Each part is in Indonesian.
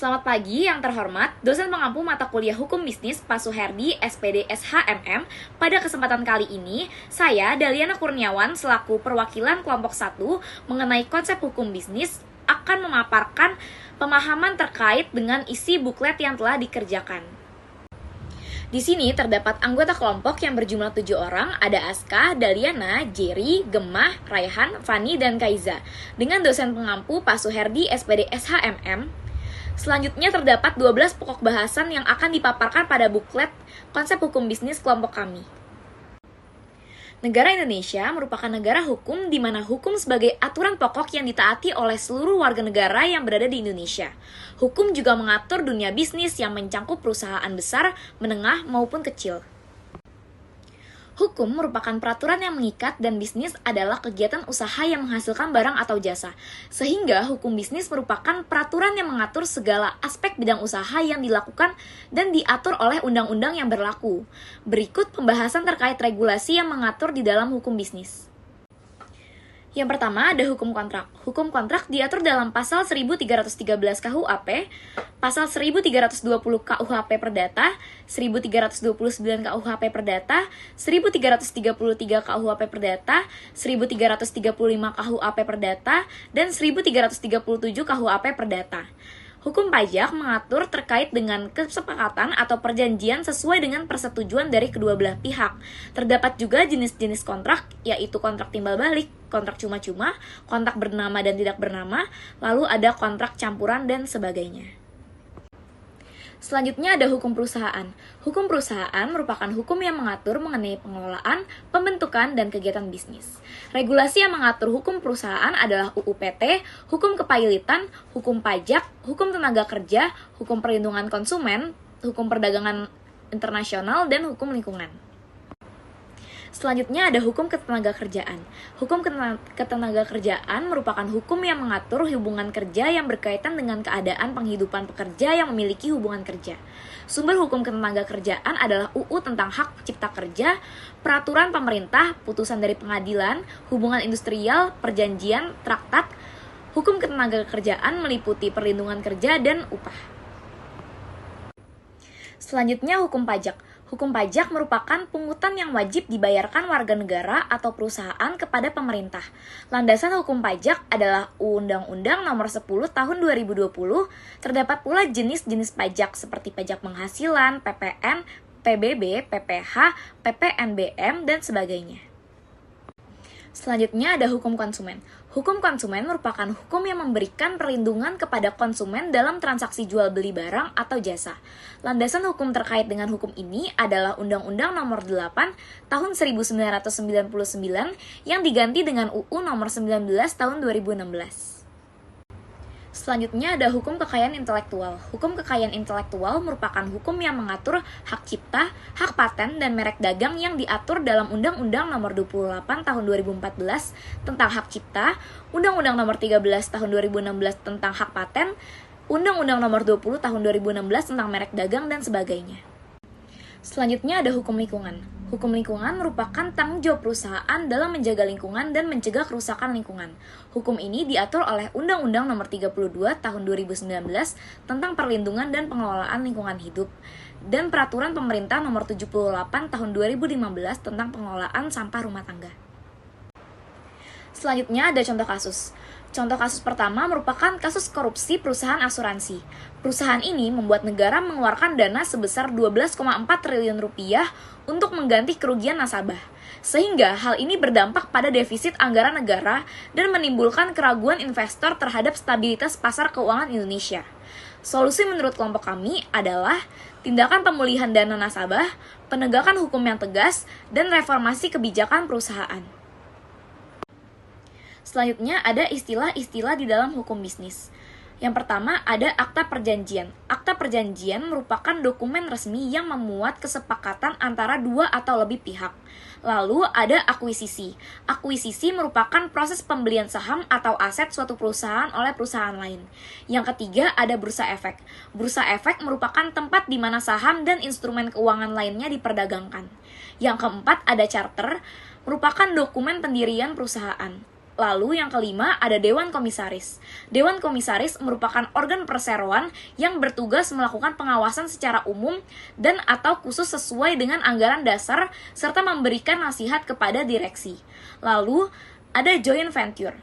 Selamat pagi yang terhormat, dosen pengampu mata kuliah Hukum Bisnis Pak Suherdi, SPD SHMM. Pada kesempatan kali ini, saya, Daliana Kurniawan, selaku perwakilan kelompok 1 mengenai konsep hukum bisnis, akan memaparkan pemahaman terkait dengan isi buklet yang telah dikerjakan. Di sini terdapat anggota kelompok yang berjumlah 7 orang, ada Aska, Daliana, Jerry, Gemah, Raihan, Fani, dan Kaiza. Dengan dosen pengampu Pak Suherdi, SPD SHMM. Selanjutnya terdapat 12 pokok bahasan yang akan dipaparkan pada buklet konsep hukum bisnis kelompok kami. Negara Indonesia merupakan negara hukum di mana hukum sebagai aturan pokok yang ditaati oleh seluruh warga negara yang berada di Indonesia. Hukum juga mengatur dunia bisnis yang mencakup perusahaan besar, menengah, maupun kecil. Hukum merupakan peraturan yang mengikat dan bisnis adalah kegiatan usaha yang menghasilkan barang atau jasa. Sehingga hukum bisnis merupakan peraturan yang mengatur segala aspek bidang usaha yang dilakukan dan diatur oleh undang-undang yang berlaku. Berikut pembahasan terkait regulasi yang mengatur di dalam hukum bisnis. Yang pertama ada hukum kontrak. Hukum kontrak diatur dalam pasal 1313 KUHP, pasal 1320 KUHP Perdata, 1329 KUHP Perdata, 1333 KUHP Perdata, 1335 KUHP Perdata, dan 1337 KUHP Perdata. Hukum pajak mengatur terkait dengan kesepakatan atau perjanjian sesuai dengan persetujuan dari kedua belah pihak. Terdapat juga jenis-jenis kontrak, yaitu kontrak timbal balik, kontrak cuma-cuma, kontrak bernama dan tidak bernama, lalu ada kontrak campuran dan sebagainya. Selanjutnya ada hukum perusahaan. Hukum perusahaan merupakan hukum yang mengatur mengenai pengelolaan, pembentukan, dan kegiatan bisnis. Regulasi yang mengatur hukum perusahaan adalah UU PT, hukum kepailitan, hukum pajak, hukum tenaga kerja, hukum perlindungan konsumen, hukum perdagangan internasional, dan hukum lingkungan. Selanjutnya ada hukum ketenagakerjaan. Hukum ketenagakerjaan merupakan hukum yang mengatur hubungan kerja yang berkaitan dengan keadaan penghidupan pekerja yang memiliki hubungan kerja. Sumber hukum ketenagakerjaan adalah UU tentang hak cipta kerja, peraturan pemerintah, putusan dari pengadilan, hubungan industrial, perjanjian, traktat. Hukum ketenagakerjaan meliputi perlindungan kerja dan upah. Selanjutnya hukum pajak. Hukum pajak merupakan pungutan yang wajib dibayarkan warga negara atau perusahaan kepada pemerintah. Landasan hukum pajak adalah Undang-Undang Nomor 10 Tahun 2020. Terdapat pula jenis-jenis pajak seperti pajak penghasilan, PPN, PBB, PPH, PPNBM, dan sebagainya. Selanjutnya ada hukum konsumen. Hukum konsumen merupakan hukum yang memberikan perlindungan kepada konsumen dalam transaksi jual beli barang atau jasa. Landasan hukum terkait dengan hukum ini adalah Undang-Undang Nomor 8 Tahun 1999 yang diganti dengan UU Nomor 19 Tahun 2016. Selanjutnya ada hukum kekayaan intelektual. Hukum kekayaan intelektual merupakan hukum yang mengatur hak cipta, hak paten, dan merek dagang yang diatur dalam Undang-Undang Nomor 28 Tahun 2014 tentang hak cipta, Undang-Undang Nomor 13 Tahun 2016 tentang hak paten, Undang-Undang Nomor 20 Tahun 2016 tentang merek dagang, dan sebagainya. Selanjutnya ada hukum lingkungan. Hukum lingkungan merupakan tanggung jawab perusahaan dalam menjaga lingkungan dan mencegah kerusakan lingkungan. Hukum ini diatur oleh Undang-Undang Nomor 32 Tahun 2019 tentang perlindungan dan pengelolaan lingkungan hidup dan Peraturan Pemerintah Nomor 78 Tahun 2015 tentang pengelolaan sampah rumah tangga. Selanjutnya ada contoh kasus. Contoh kasus pertama merupakan kasus korupsi perusahaan asuransi. Perusahaan ini membuat negara mengeluarkan dana sebesar 12,4 triliun rupiah untuk mengganti kerugian nasabah. Sehingga hal ini berdampak pada defisit anggaran negara dan menimbulkan keraguan investor terhadap stabilitas pasar keuangan Indonesia. Solusi menurut kelompok kami adalah tindakan pemulihan dana nasabah, penegakan hukum yang tegas, dan reformasi kebijakan perusahaan. Selanjutnya ada istilah-istilah di dalam hukum bisnis. Yang pertama ada akta perjanjian. Akta perjanjian merupakan dokumen resmi yang memuat kesepakatan antara dua atau lebih pihak. Lalu ada akuisisi. Akuisisi merupakan proses pembelian saham atau aset suatu perusahaan oleh perusahaan lain. Yang ketiga ada bursa efek. Bursa efek merupakan tempat di mana saham dan instrumen keuangan lainnya diperdagangkan. Yang keempat ada charter, merupakan dokumen pendirian perusahaan. Lalu yang kelima ada Dewan Komisaris. Dewan Komisaris merupakan organ perseroan yang bertugas melakukan pengawasan secara umum dan atau khusus sesuai dengan anggaran dasar serta memberikan nasihat kepada direksi. Lalu ada Joint Venture,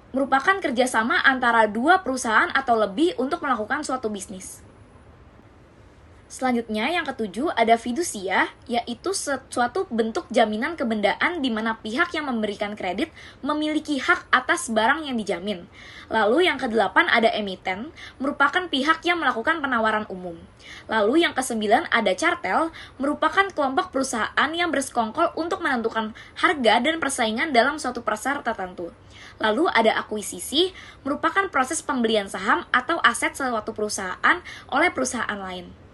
merupakan kerjasama antara dua perusahaan atau lebih untuk melakukan suatu bisnis. Selanjutnya yang ketujuh ada fidusia, yaitu suatu bentuk jaminan kebendaan di mana pihak yang memberikan kredit memiliki hak atas barang yang dijamin. Lalu yang kedelapan ada emiten, merupakan pihak yang melakukan penawaran umum. Lalu yang kesembilan ada cartel, merupakan kelompok perusahaan yang bersekongkol untuk menentukan harga dan persaingan dalam suatu pasar tertentu. Lalu ada akuisisi, merupakan proses pembelian saham atau aset suatu perusahaan oleh perusahaan lain.